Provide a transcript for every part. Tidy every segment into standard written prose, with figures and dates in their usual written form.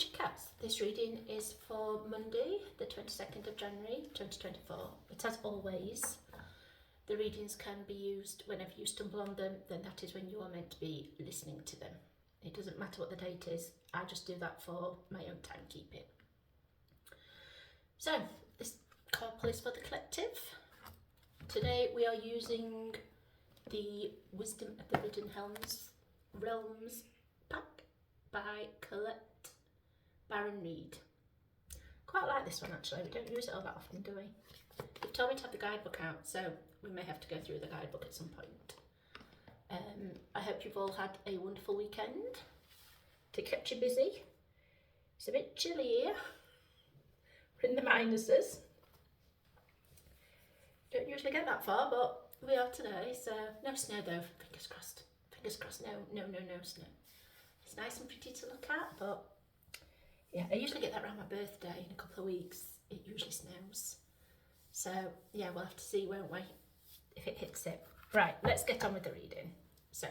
Witchy Cats. This reading is for Monday, the 22nd of January 2024. But as always, the readings can be used whenever you stumble on them, then that is when you are meant to be listening to them. It doesn't matter what the date is, I just do that for my own timekeeping. So, this card pull is for the collective. Today we are using the Wisdom of the Hidden Realms pack by Colette Baron Reed. Quite like this one actually, we don't use it all that often, do we? You've told me to have the guidebook out, so we may have to go through the guidebook at some point. I hope you've all had a wonderful weekend to keep you busy. It's a bit chilly here, we're in the minuses. Don't usually get that far, but we are today, so no snow though, fingers crossed. Fingers crossed, no snow. It's nice and pretty to look at, but yeah, I usually get that around my birthday in a couple of weeks. It usually snows. So yeah, we'll have to see, won't we, if it hits it. Right, let's get on with the reading. So,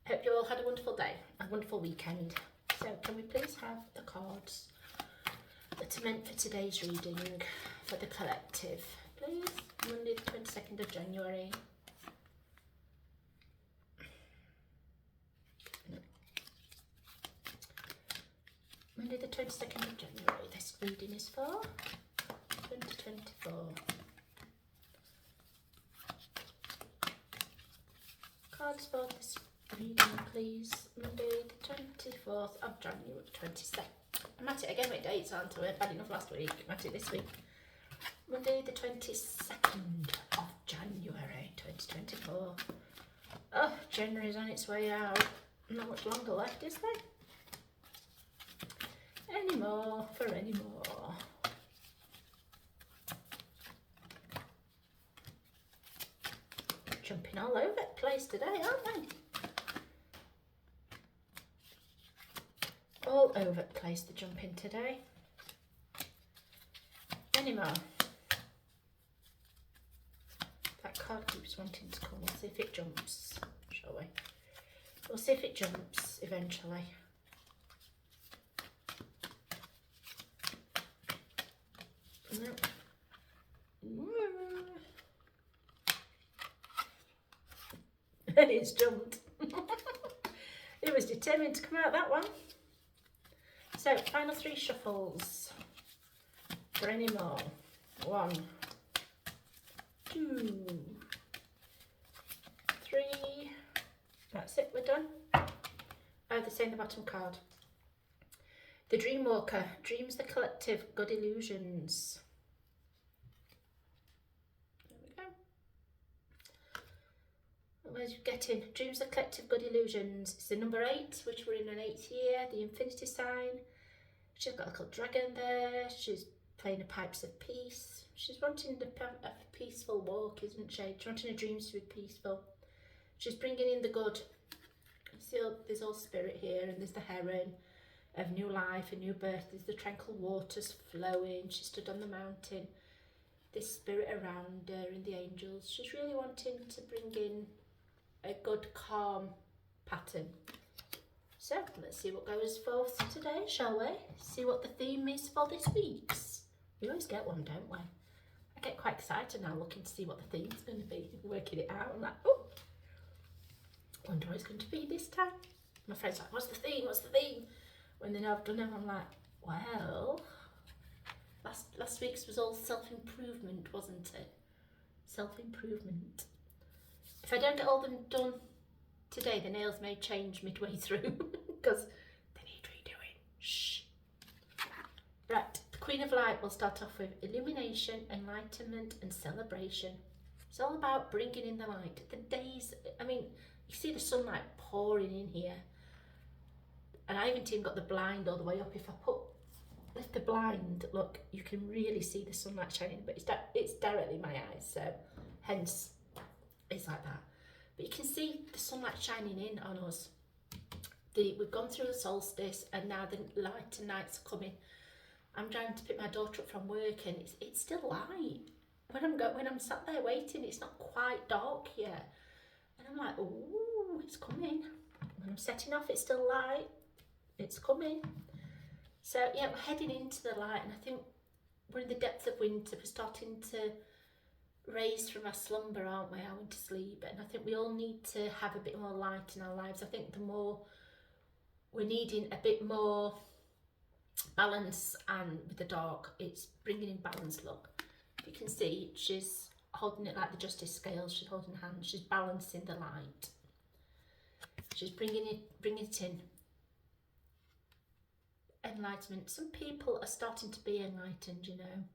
hope you all had a wonderful day, a wonderful weekend. So can we please have the cards that are meant for today's reading for the collective, please? Monday the 22nd of January. Monday the 22nd of January, this reading is for 2024. Cards for this reading, please. Monday the 24th of January 22nd. I'm at it again with dates, aren't I? Bad enough last week, I'm at it this week. Monday the 22nd of January 2024. Oh, January's on its way out. Not much longer left, is there? Anymore. Jumping all over the place today, aren't they? All over the place they're jumping today. Anymore. That card keeps wanting to come. We'll see if it jumps, shall we? We'll see if it jumps eventually. No. It's jumped. It was determined to come out that one. So, final 3 shuffles for any more. 1, 2, 3. That's it, we're done. Oh, they say in the bottom card. The Dreamwalker, dreams the collective, good illusions. There we go. Where's you getting? Dreams the collective, good illusions. It's the number 8, which we're in an 8th year, the infinity sign. She's got a little dragon there. She's playing the pipes of peace. She's wanting a peaceful walk, isn't she? She's wanting her dreams to be peaceful. She's bringing in the good. See, there's all spirit here, and there's the heron of new life, a new birth. There's the tranquil waters flowing. She stood on the mountain. This spirit around her and the angels. She's really wanting to bring in a good, calm pattern. So let's see what goes forth today, shall we? See what the theme is for this week's. We always get one, don't we? I get quite excited now looking to see what the theme's going to be, working it out. I'm like, oh, wonder what it's going to be this time. My friend's like, what's the theme? When they know I've done it, I'm like, well, last week's was all self-improvement, wasn't it? Self-improvement. If I don't get all them done today, the nails may change midway through because they need redoing. Shh. Right, the Queen of Light will start off with illumination, enlightenment and celebration. It's all about bringing in the light. The days, I mean, you see the sunlight pouring in here. And I haven't even got the blind all the way up. If I lift the blind, look, you can really see the sunlight shining, but it's directly in my eyes, so hence it's like that. But you can see the sunlight shining in on us. We've gone through the solstice, and now the light and nights are coming. I'm trying to pick my daughter up from work, and it's still light. When I'm sat there waiting, it's not quite dark yet, and I'm like, oh, it's coming. When I'm setting off, it's still light. It's coming. So yeah, we're heading into the light, and I think we're in the depth of winter. We're starting to raise from our slumber, aren't we, our winter sleep? And I think we all need to have a bit more light in our lives. I think the more we're needing a bit more balance, and with the dog, it's bringing in balance. Look, you can see she's holding it like the justice scales. She's holding hands. She's balancing the light. She's bringing it in. Enlightenment. Some people are starting to be enlightened, you know.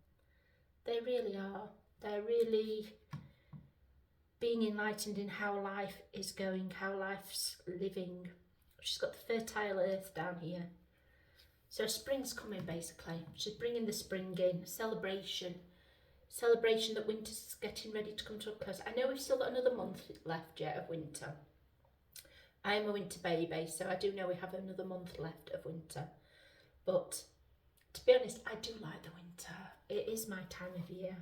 They really are. They're really being enlightened in how life is going, how life's living. She's got the fertile earth down here. So spring's coming, basically. She's bringing the spring in. Celebration that winter's getting ready to come to a close. I know we've still got another month left yet of winter. I am a winter baby, so I do know we have another month left of winter. But to be honest, I do like the winter. It is my time of year.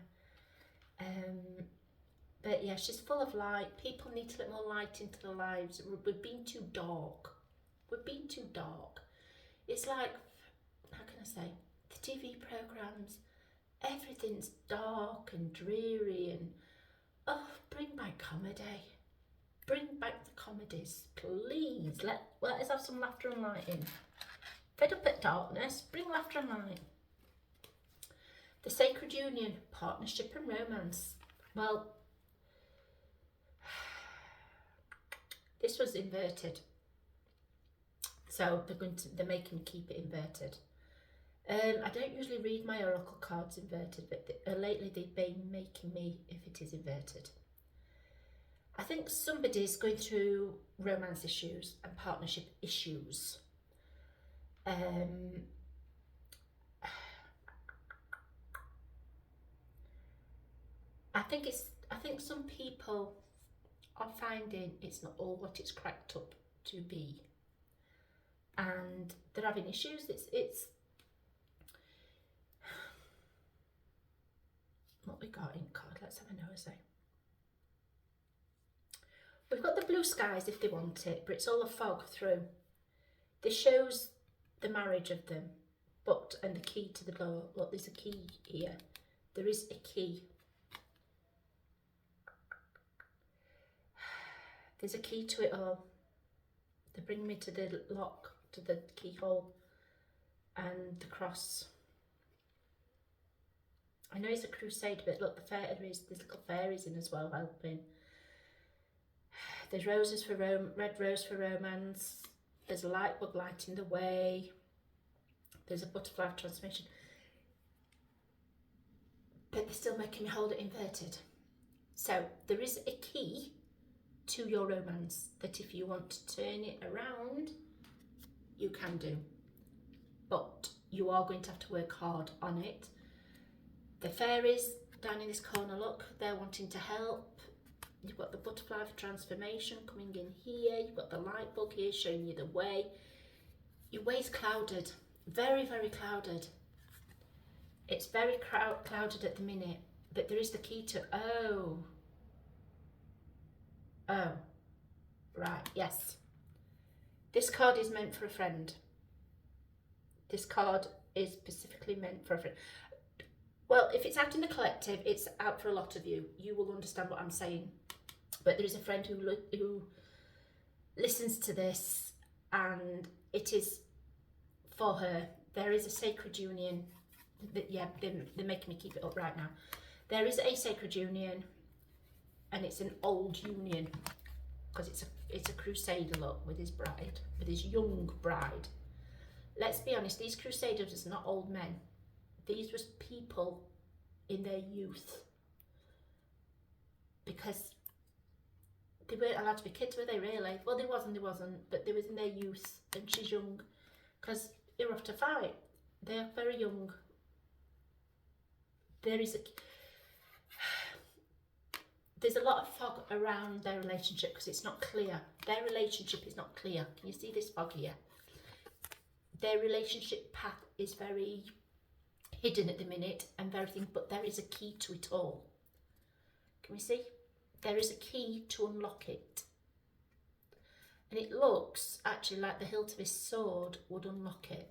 But yeah, she's full of light. People need to let more light into their lives. We've been too dark. We've been too dark. It's like, how can I say, the TV programmes, everything's dark and dreary, and oh, bring back comedy. Bring back the comedies, please. Let us have some laughter and light in. Fed up at darkness, bring laughter and light. The sacred union, partnership and romance. Well, this was inverted, so they're making me keep it inverted. I don't usually read my oracle cards inverted, but lately they've been making me if it is inverted. I think somebody's going through romance issues and partnership issues. I think some people are finding it's not all what it's cracked up to be, and they're having issues. It's what we got in card. Let's have a nosy. We've got the blue skies if they want it, but it's all a fog through. This shows the marriage of them, and the key to the door. Look, there's a key here. There is a key. There's a key to it all. They bring me to the lock, to the keyhole, and the cross. I know it's a crusade, but look, there's little fairies in as well helping. There's roses for red rose for romance. There's a light bug lighting the way. There's a butterfly of transformation. But they're still making me hold it inverted. So there is a key to your romance that if you want to turn it around, you can do. But you are going to have to work hard on it. The fairies down in this corner, look, they're wanting to help. You've got the butterfly for transformation coming in here. You've got the light bug here showing you the way. Your way's clouded, very, very clouded. It's very clouded at the minute, but there is the key to, oh, right, yes. This card is meant for a friend. This card is specifically meant for a friend. Well, if it's out in the collective, it's out for a lot of you. You will understand what I'm saying. But there is a friend who listens to this, and it is for her. There is a sacred union. Yeah, they're making me keep it up right now. There is a sacred union, and it's an old union, because it's a crusader, look, with his bride, with his young bride. Let's be honest, these crusaders are not old men. These was people in their youth, because they weren't allowed to be kids, were they really? Well, they wasn't, but they was in their youth, and she's young, because they were off to fight. They're very young. There's a lot of fog around their relationship because it's not clear. Their relationship is not clear. Can you see this fog here? Their relationship path is very hidden at the minute and everything, but there is a key to it all. Can we see? There is a key to unlock it. And it looks actually like the hilt of his sword would unlock it.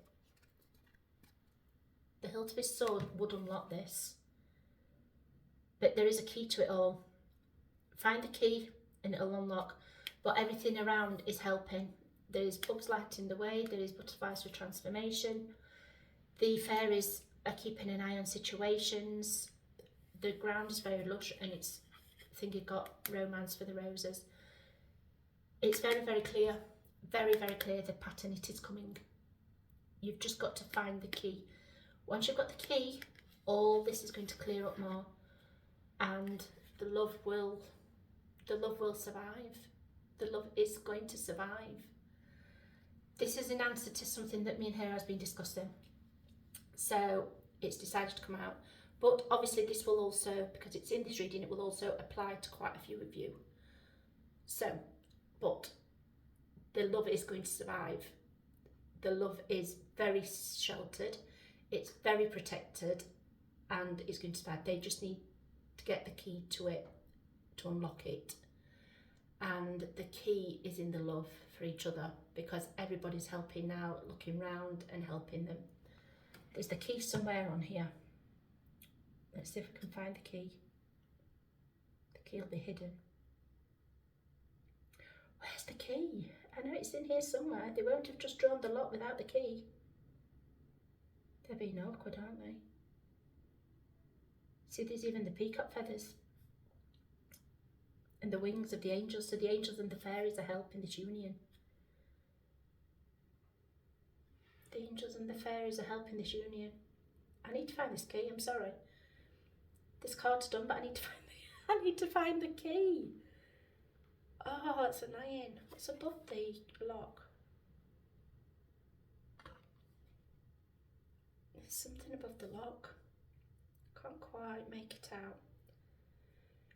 The hilt of his sword would unlock this. But there is a key to it all. Find the key and it'll unlock. But everything around is helping. There's bugs lighting the way. There is butterflies for transformation. The fairies are keeping an eye on situations. The ground is very lush and it's, I think it got romance for the roses. It's very, very clear. Very, very clear the pattern. It is coming. You've just got to find the key. Once you've got the key, all this is going to clear up more, and the love will survive. The love is going to survive. This is an answer to something that me and her has been discussing. So it's decided to come out. But obviously this will also, because it's in this reading, it will also apply to quite a few of you. So, but the love is going to survive. The love is very sheltered. It's very protected and it's going to survive. They just need to get the key to it, to unlock it. And the key is in the love for each other, because everybody's helping now, looking round and helping them. There's the key somewhere on here. Let's see if we can find the key. The key will be hidden. Where's the key? I know it's in here somewhere. They won't have just drawn the lock without the key. They're being awkward, aren't they? See, there's even the peacock feathers. And the wings of the angels. So the angels and the fairies are helping this union. The angels and the fairies are helping this union. I need to find this key, I'm sorry. This card's done, but I need to find the key. Oh, that's annoying. It's above the lock. There's something above the lock. Can't quite make it out.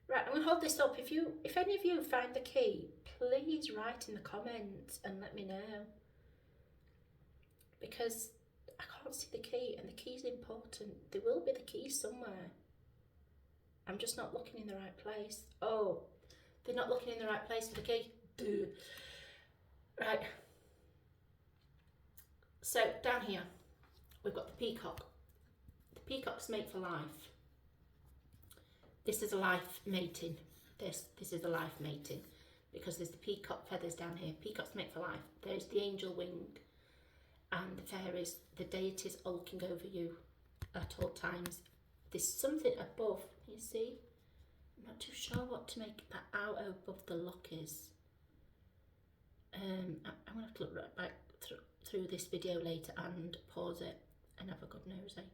Right, I'm gonna hold this up. If any of you find the key, please write in the comments and let me know. Because I can't see the key, and the key's important. There will be the key somewhere. I'm just not looking in the right place. Oh, they're not looking in the right place for the key. Duh. Right. So down here, we've got the peacock. The peacock's mate for life. This is a life mating. This is a life mating, because there's the peacock feathers down here. Peacock's mate for life. There's the angel wing, and the fairies, the deities are looking over you at all times. There's something above, you see? I'm not too sure what to make that out above the lock is. I'm going to have to look right back through this video later and pause it and have a good nosy.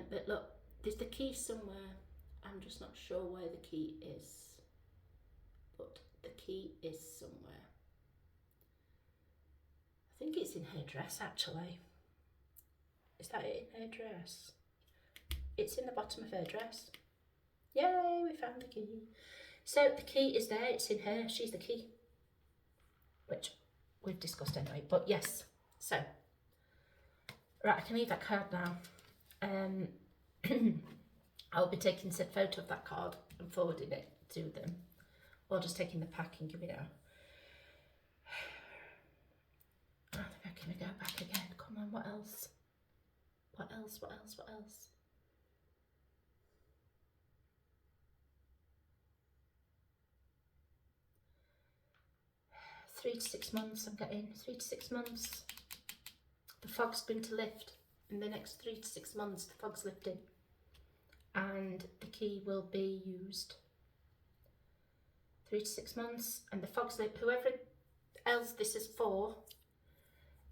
But look, there's the key somewhere. I'm just not sure where the key is. But the key is somewhere. I think it's in her dress, actually. Is that it in her dress? It's in the bottom of her dress. Yay, we found the key. So the key is there, it's in her, she's the key. Which we've discussed anyway, but yes. So, right, I can leave that card now. I'll be taking a photo of that card and forwarding it to them. Or just taking the pack and giving it out. I think I'm going to go back again. Come on, what else? What else? 3 to 6 months I'm getting. 3 to 6 months. The fog's going to lift. In the next 3 to 6 months, the fog's lifting. And the key will be used. 3 to 6 months, and the fog's lift. Whoever else this is for,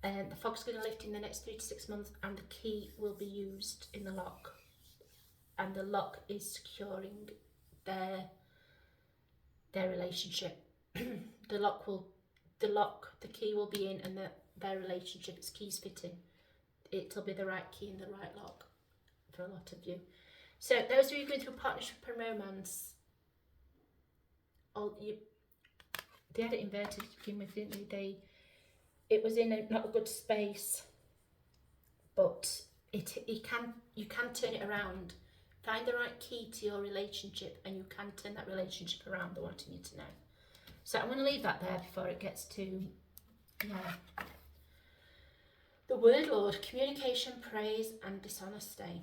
the fog's going to lift in the next 3 to 6 months, and the key will be used in the lock. And the lock is securing their relationship. The key will be in, and their relationship, its keys fitting. It'll be the right key in the right lock for a lot of you. So those of you going through partnership and romance, they had it inverted to begin with, didn't they? It was in not a good space, but you can turn it around. Find the right key to your relationship, and you can turn that relationship around. They're wanting you to know. So I'm going to leave that there before it gets too, The word Lord, communication, praise and dishonesty.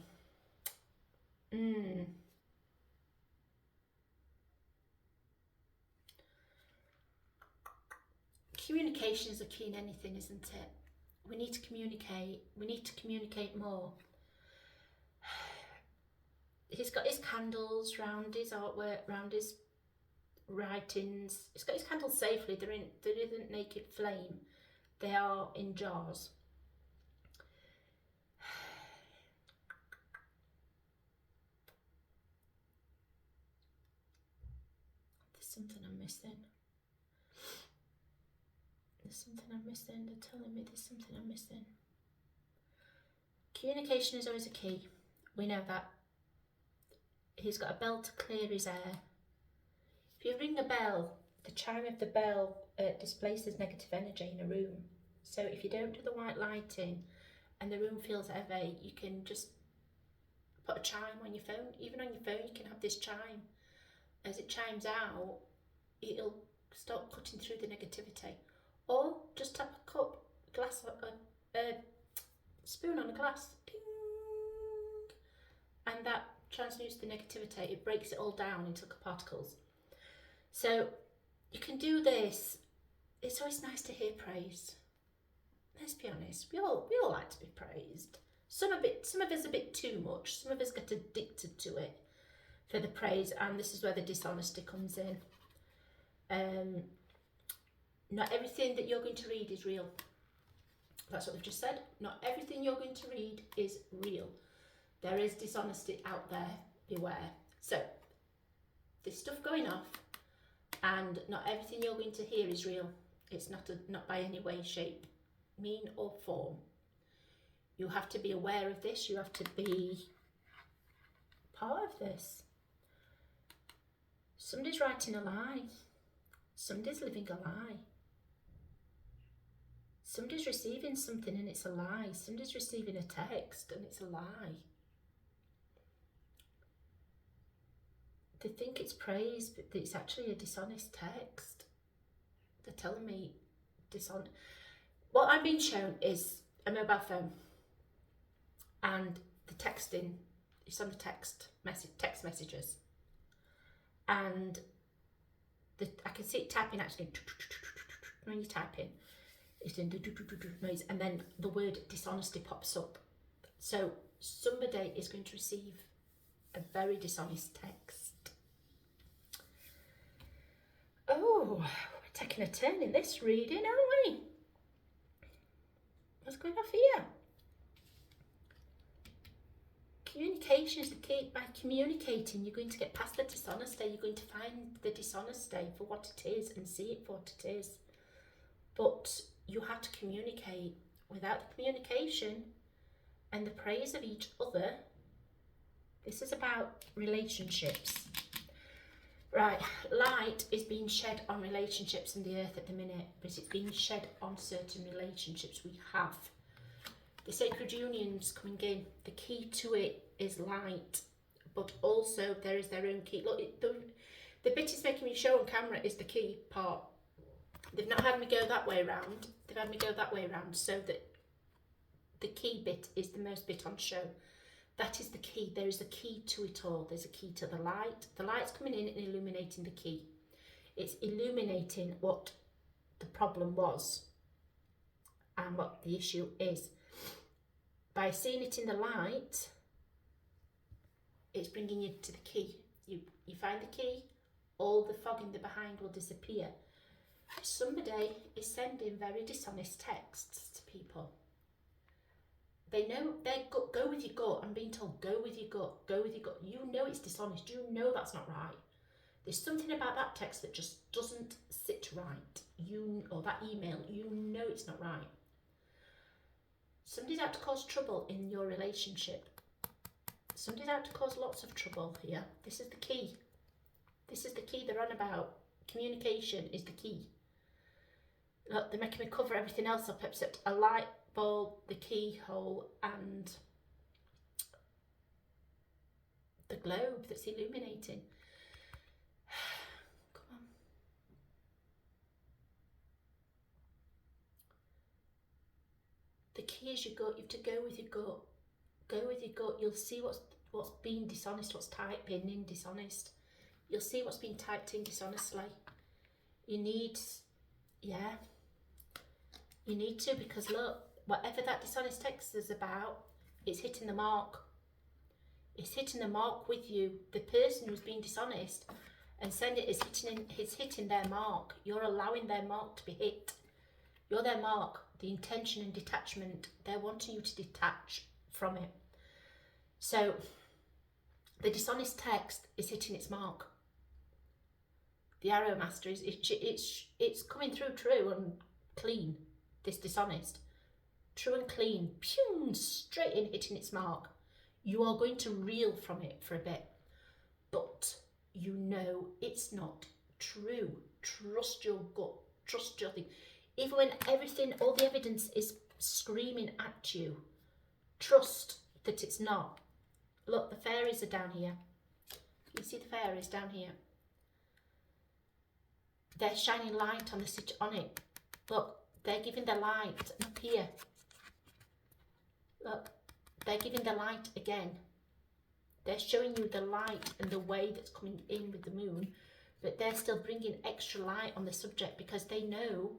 Communication is a key in anything, isn't it? We need to communicate. We need to communicate more. He's got his candles round his artwork, round his writings. He's got his candles safely. There isn't naked flame. They are in jars. There's something I'm missing. There's something I'm missing. They're telling me there's something I'm missing. Communication is always a key. We know that. He's got a bell to clear his air. If you ring a bell, the chime of the bell displaces negative energy in a room. So if you don't do the white lighting and the room feels heavy, you can just put a chime on your phone. Even on your phone, you can have this chime. As it chimes out, it'll start cutting through the negativity. Or just tap a cup, glass, a spoon on a glass, ding, and that transmutes the negativity. It breaks it all down into particles. So you can do this. It's always nice to hear praise. Let's be honest, we all like to be praised. Some of us a bit too much. Some of us get addicted to it for the praise, and this is where the dishonesty comes in. Not everything that you're going to read is real. That's what we've just said. Not everything you're going to read is real. There is dishonesty out there. Beware. So there's stuff going off, and not everything you're going to hear is real. It's not by any way, shape, mean or form. You have to be aware of this. You have to be part of this. Somebody's writing a lie. Somebody's living a lie. Somebody's receiving something and it's a lie. Somebody's receiving a text and it's a lie. They think it's praise, but it's actually a dishonest text. They're telling me what I'm being shown is a mobile phone, and the texting is on the text messages, and I can see it typing actually when you're typing. It's doing noise, and then the word dishonesty pops up. So somebody is going to receive a very dishonest text. Oh, we're taking a turn in this reading, aren't we? What's going on here? Communication is the key. By communicating, you're going to get past the dishonesty. You're going to find the dishonesty for what it is and see it for what it is. But you have to communicate. Without the communication and the praise of each other, this is about relationships. Right, light is being shed on relationships in the earth at the minute, but it's being shed on certain relationships we have. The sacred union's coming in. The key to it is light, but also there is their own key. Look, the bit it's making me show on camera is the key part. They've not had me go that way around. They've had me go that way around, so that the key bit is the most bit on show. That is the key. There is a key to it all. There's a key to the light. The light's coming in and illuminating the key. It's illuminating what the problem was and what the issue is. By seeing it in the light, it's bringing you to the key. You find the key, all the fog in the behind will disappear. Somebody is sending very dishonest texts to people. They know, go with your gut. I'm being told, go with your gut, go with your gut. You know it's dishonest. You know that's not right. There's something about that text that just doesn't sit right. Or that email, you know it's not right. Somebody's out to cause trouble in your relationship. Somebody's out to cause lots of trouble here. This is the key. This is the key they're on about. Communication is the key. Look, they're making me cover everything else up except a light bulb, the keyhole, and the globe that's illuminating. Come on. The key is your gut. You have to go with your gut. Go with your gut. You'll see what's being dishonest, what's typing in dishonest. You'll see what's being typed in dishonestly. You need, yeah, you need to, because look, whatever that dishonest text is about, it's hitting the mark. It's hitting the mark with you. The person who's being dishonest and send it is hitting their mark. You're allowing their mark to be hit. You're their mark. The intention and detachment, they're wanting you to detach from it. So the dishonest text is hitting its mark. The arrow master is it's coming through true and clean. This dishonest, true and clean, pew, straight in, hitting its mark. You are going to reel from it for a bit, but you know it's not true. Trust your gut. Trust your thing. Even when everything, all the evidence is screaming at you, trust that it's not. Look, the fairies are down here. You see the fairies down here? They're shining light on it. Look, they're giving the light up here. Look, they're giving the light again. They're showing you the light and the way that's coming in with the moon, but they're still bringing extra light on the subject because they know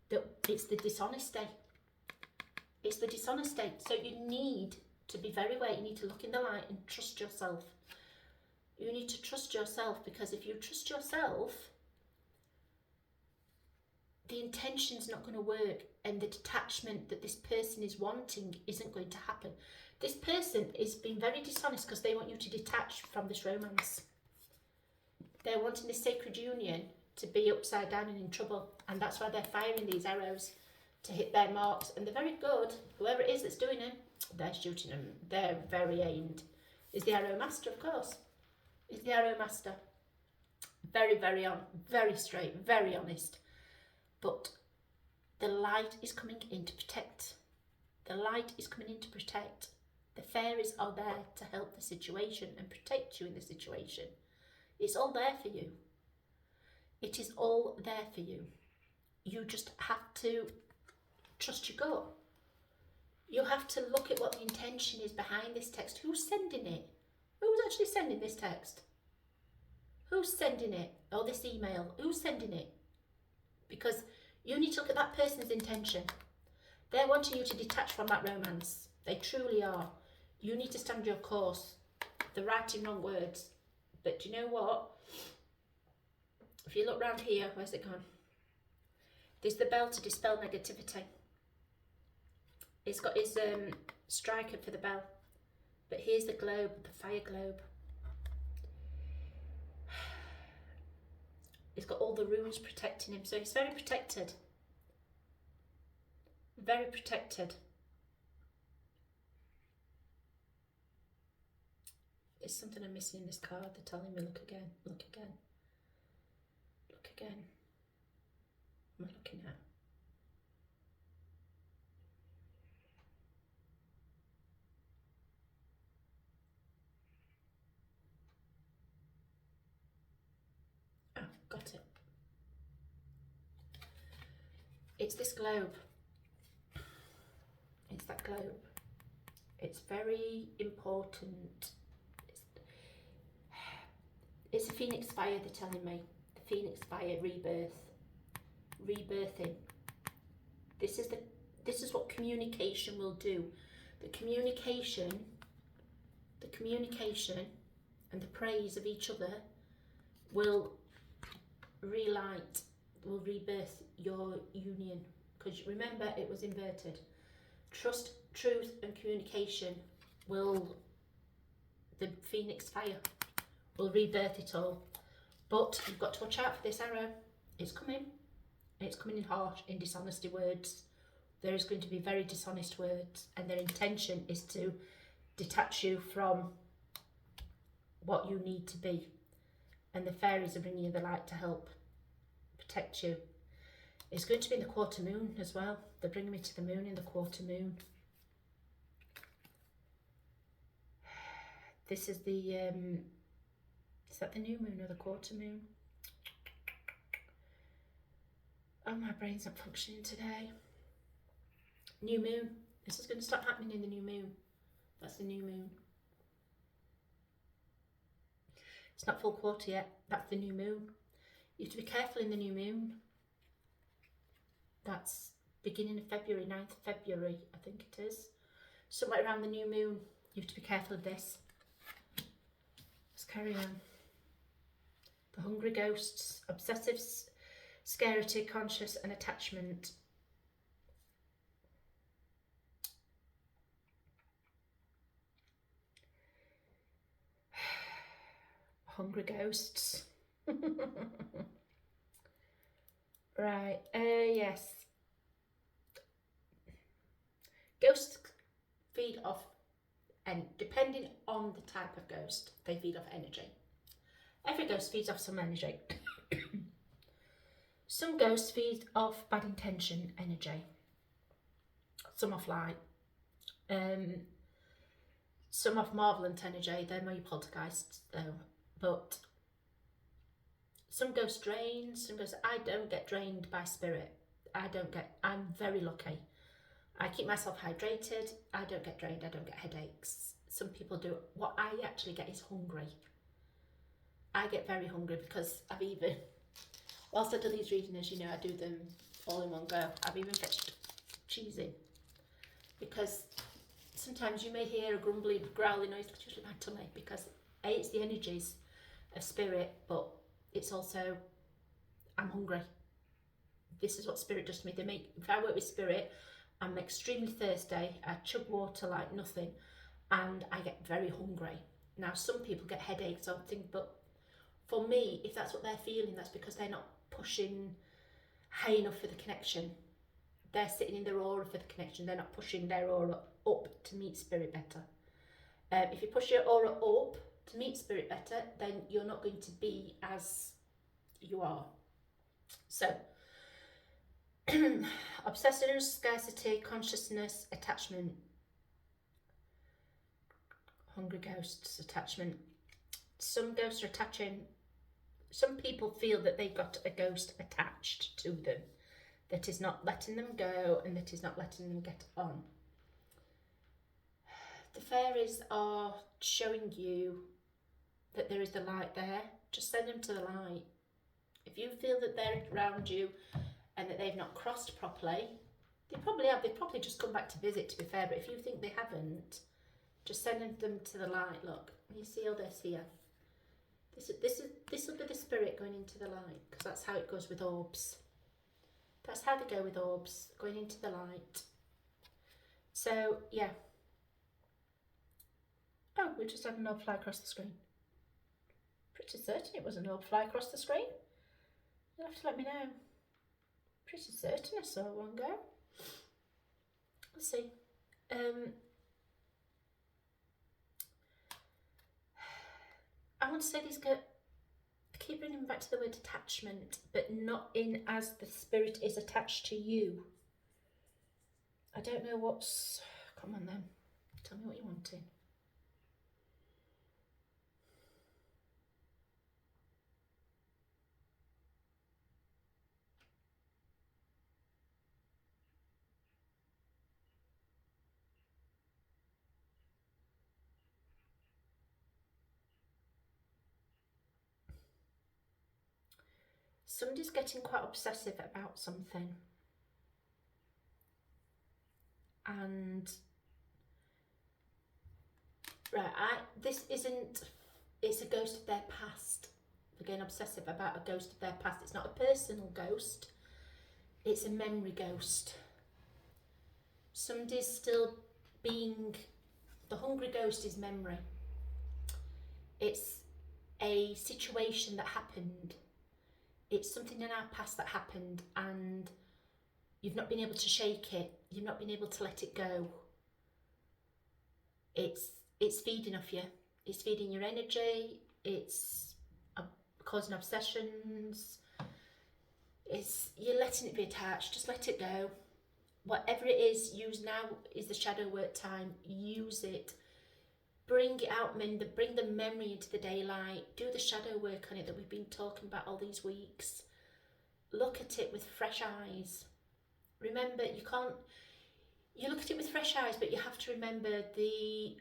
that it's the dishonesty. It's the dishonesty. So you need to be very aware. You need to look in the light and trust yourself. You need to trust yourself, because if you trust yourself, the intention's not going to work, and the detachment that this person is wanting isn't going to happen. This person is being very dishonest because they want you to detach from this romance. They're wanting this sacred union to be upside down and in trouble, and that's why they're firing these arrows to hit their marks. And they're very good. Whoever it is that's doing them, they're shooting them. They're very aimed. Is the arrow master, of course. Is the arrow master. Very, very very straight, very honest. But the light is coming in to protect. The light is coming in to protect. The fairies are there to help the situation and protect you in the situation. It's all there for you. It is all there for you. You just have to trust your gut. You have to look at what the intention is behind this text. Who's sending it? Who's actually sending this text? Who's sending it? Or this email? Who's sending it? Because you need to look at that person's intention. They're wanting you to detach from that romance. They truly are. You need to stand your course. They're writing wrong words. But do you know what? If you look round here, where's it gone? There's the bell to dispel negativity. It's got his striker for the bell. But here's the globe, the fire globe. He's got all the runes protecting him, so he's very protected. Very protected. There's something I'm missing in this card. They're telling me, look again, look again. Look again. What am I looking at? Oh, got it. It's this globe. It's that globe. It's very important. It's a phoenix fire, they're telling me. The phoenix fire, rebirth. Rebirthing. This is what communication will do. The communication and the praise of each other will relight, will rebirth your union. Because remember, it was inverted. Trust, truth and communication will, the phoenix fire will rebirth it all. But you've got to watch out for this arrow. It's coming. It's coming in harsh, in dishonesty words. There is going to be very dishonest words, and their intention is to detach you from what you need to be. And the fairies are bringing you the light to help protect you. It's going to be in the quarter moon as well. They're bringing me to the moon in the quarter moon. This is the, is that the new moon or the quarter moon? Oh, my brain's not functioning today. New moon This is going to start happening in the new moon. That's the new moon. It's not full quarter yet. That's the new moon. You have to be careful in the new moon. That's beginning of February, 9th of February, I think it is. Somewhere around the new moon, you have to be careful of this. Let's carry on. The hungry ghosts, obsessive, scarcity, conscious and attachment. Hungry ghosts. Right, yes. Ghosts feed off, and depending on the type of ghost, they feed off energy. Every ghost feeds off some energy. Some ghosts feed off bad intention energy. Some off light. Some off malevolent energy. They're more poltergeists though. But some ghosts drain, some ghosts, I don't get drained by spirit. I'm very lucky. I keep myself hydrated. I don't get drained. I don't get headaches. Some people do. What I actually get is hungry. I get very hungry because I've even, whilst I do these readings, as you know, I do them all in one go. I've even fetched cheese in because sometimes you may hear a grumbly, growly noise, it's usually my tummy, because A, it's the energies of spirit, but it's also, I'm hungry. This is what spirit does to me. If I work with spirit, I'm extremely thirsty, I chug water like nothing, and I get very hungry. Now, some people get headaches or things, but for me, if that's what they're feeling, that's because they're not pushing high enough for the connection. They're sitting in their aura for the connection. They're not pushing their aura up to meet spirit better. If you push your aura up to meet spirit better, then you're not going to be as you are. So, obsession, scarcity, consciousness, attachment. Hungry ghosts, attachment. Some ghosts are attaching. Some people feel that they've got a ghost attached to them that is not letting them go and that is not letting them get on. The fairies are showing you that there is the light there. Just send them to the light. If you feel that they're around you and that they've not crossed properly, they probably have. They've probably just come back to visit, to be fair. But if you think they haven't, just send them to the light. Look, you see all this here. This will be the spirit going into the light, because that's how it goes with orbs. That's how they go with orbs, going into the light. So yeah. Oh, we just had an orb fly across the screen. Pretty certain it was an orb fly across the screen. You'll have to let me know. Pretty certain I saw one go. Let's see. I want to say these go. I keep bringing back to the word attachment, but not in as the spirit is attached to you. I don't know what's. Come on then. Tell me what you're wanting. Somebody's getting quite obsessive about something, and right, this isn't, it's a ghost of their past. They're getting obsessive about a ghost of their past. It's not a personal ghost, it's a memory ghost. Somebody's still being, the hungry ghost is memory. It's a situation that happened. It's something in our past that happened and you've not been able to shake it. You've not been able to let it go. It's feeding off you. It's feeding your energy. It's causing obsessions. You're letting it be attached. Just let it go. Whatever it is, use now is the shadow work time. Use it. Bring it out, bring the memory into the daylight. Do the shadow work on it that we've been talking about all these weeks. Look at it with fresh eyes. Remember, you look at it with fresh eyes, but you have to remember the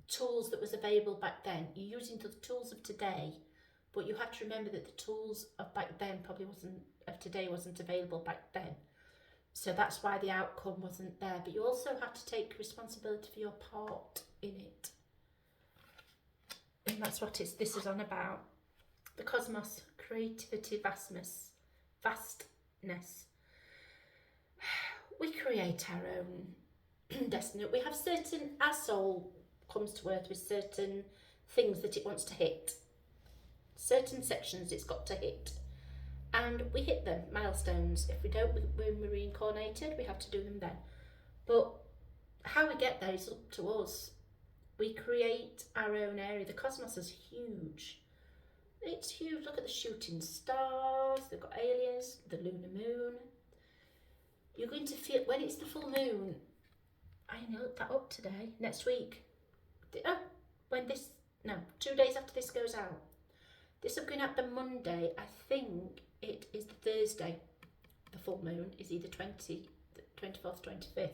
tools that was available back then. You're using the tools of today, but you have to remember that the tools of back then of today wasn't available back then. So that's why the outcome wasn't there. But you also have to take responsibility for your part in it. And that's what this is on about. The cosmos, creativity, vastness. We create our own destiny. We have our soul comes to earth with certain things that it wants to hit. Certain sections it's got to hit. And we hit them, milestones. If we don't, when we're reincarnated, we have to do them then. But how we get there is up to us. We create our own area. The cosmos is huge. It's huge. Look at the shooting stars. They've got aliens, the lunar moon. You're going to feel, when it's the full moon, I only looked that up today, next week. 2 days after this goes out. This will go out the Monday. I think it is the Thursday. The full moon is either 24th, 25th.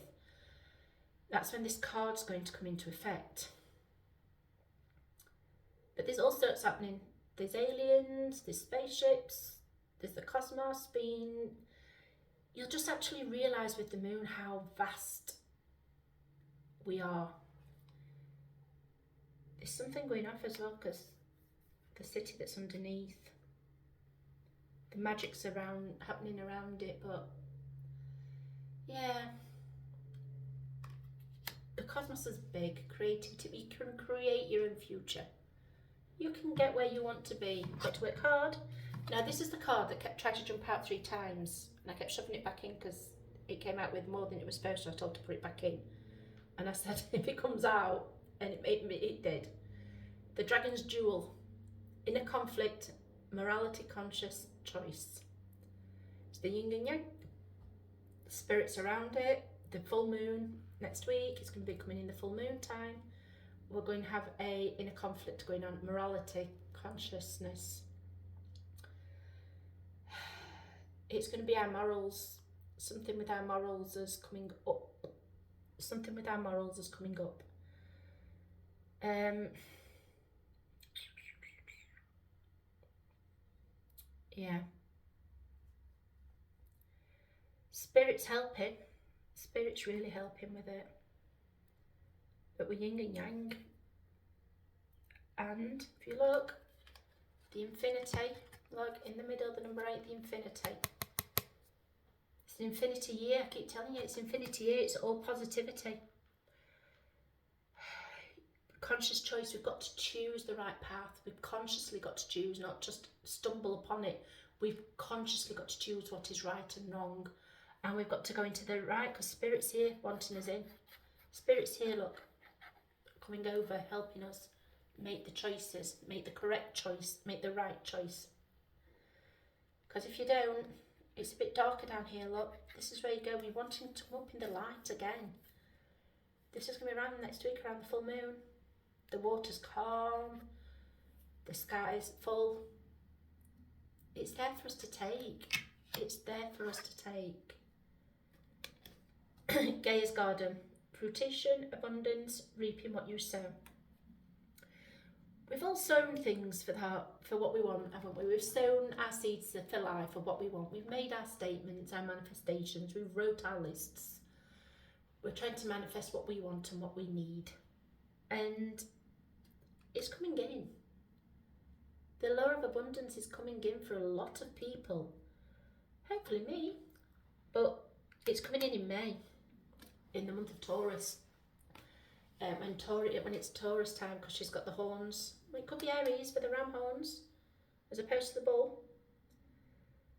That's when this card's going to come into effect. But there's all sorts happening. There's aliens, there's spaceships, there's the cosmos being... You'll just actually realise with the moon how vast we are. There's something going off as well, because the city that's underneath, the magic's happening around it, but yeah. The cosmos is big. Creativity. You can create your own future. You can get where you want to be. You've got to work hard. Now this is the card that kept trying to jump out 3 times, and I kept shoving it back in because it came out with more than it was supposed to. I told to put it back in, and I said if it comes out, and it did. The Dragon's Jewel. Inner conflict, morality conscious choice. It's the yin and yang. The spirits around it. The full moon next week. It's going to be coming in the full moon time. We're going to have a inner conflict going on. Morality, consciousness. It's going to be our morals. Something with our morals is coming up. Something with our morals is coming up. Yeah. Spirit's helping. Spirit's really helping with it. But we're yin and yang. And if you look, the infinity, look in the middle, the number 8, the infinity. It's an infinity year. I keep telling you, it's infinity year. It's all positivity. Conscious choice. We've got to choose the right path. We've consciously got to choose, not just stumble upon it. We've consciously got to choose what is right and wrong. And we've got to go into the right, because Spirit's here wanting us in. Spirit's here, look, coming over, helping us make the choices, make the correct choice, make the right choice. Because if you don't, it's a bit darker down here, look. This is where you go. We're wanting to come up in the light again. This is going to be around next week, around the full moon. The water's calm. The sky is full. It's there for us to take. It's there for us to take. Gaia's garden. Fruition, abundance, reaping what you sow. We've all sown things for what we want, haven't we? We've sown our seeds for life, for what we want. We've made our statements, our manifestations. We've wrote our lists. We're trying to manifest what we want and what we need. And it's coming in. The law of abundance is coming in for a lot of people. Hopefully me. But it's coming in May, in the month of Taurus. When it's Taurus time, because she's got the horns. It could be Aries with the ram horns, as opposed to the bull.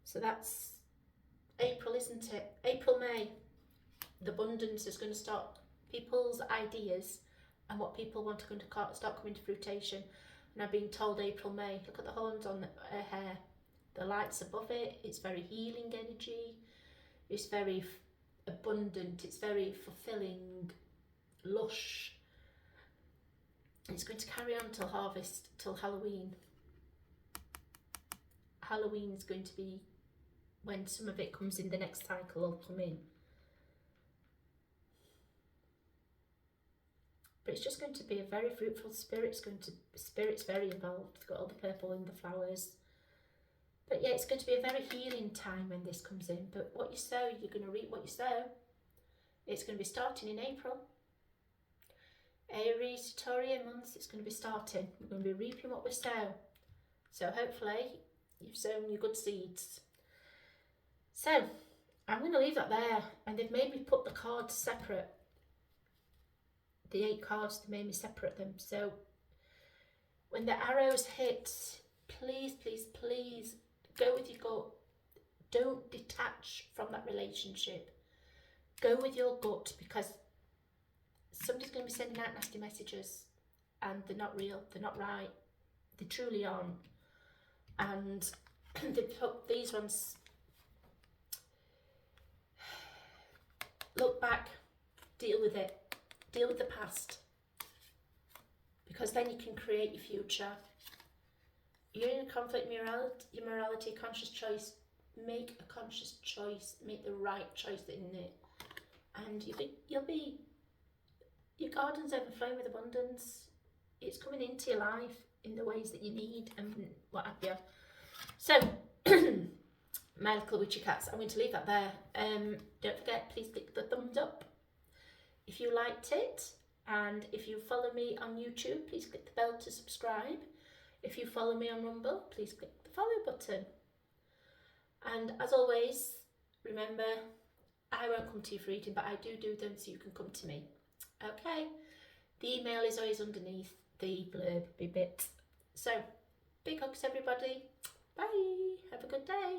So that's April, isn't it? April, May. The abundance is going to start. People's ideas and what people want are going to start coming to fruition. And I've been told April, May. Look at the horns on her hair. The light's above it. It's very healing energy. It's very abundant. It's very fulfilling, lush. It's going to carry on till harvest, till Halloween. Halloween is going to be when some of it comes in. The next cycle will come in. but it's just going to be a very fruitful spirit. Spirit's very involved. It's got all the purple in the flowers. But yeah, it's going to be a very healing time when this comes in. But what you sow, you're going to reap what you sow. It's going to be starting in April. Aries, Taurian months, it's going to be starting. We're going to be reaping what we sow. So hopefully you've sown your good seeds. So I'm going to leave that there. And they've made me put the cards separate. The 8 cards, they made me separate them. So when the arrows hit, please, please, please go with your gut. Don't detach from that relationship. Go with your gut, because somebody's going to be sending out nasty messages and they're not real, they're not right, they truly aren't. And they put these ones, look back, deal with it, deal with the past, because then you can create your future. You're in a conflict, your morality, conscious choice. Make a conscious choice, make the right choice in it, and you'll be your garden's overflowing with abundance. It's coming into your life in the ways that you need and what have you. So, my little witchy cats, I'm going to leave that there. Don't forget, please click the thumbs up if you liked it, and if you follow me on YouTube, please click the bell to subscribe. If you follow me on Rumble, please click the follow button. And as always, remember, I won't come to you for reading, but I do them so you can come to me. Okay, the email is always underneath the blurb bit. So, big hugs everybody. Bye. Have a good day.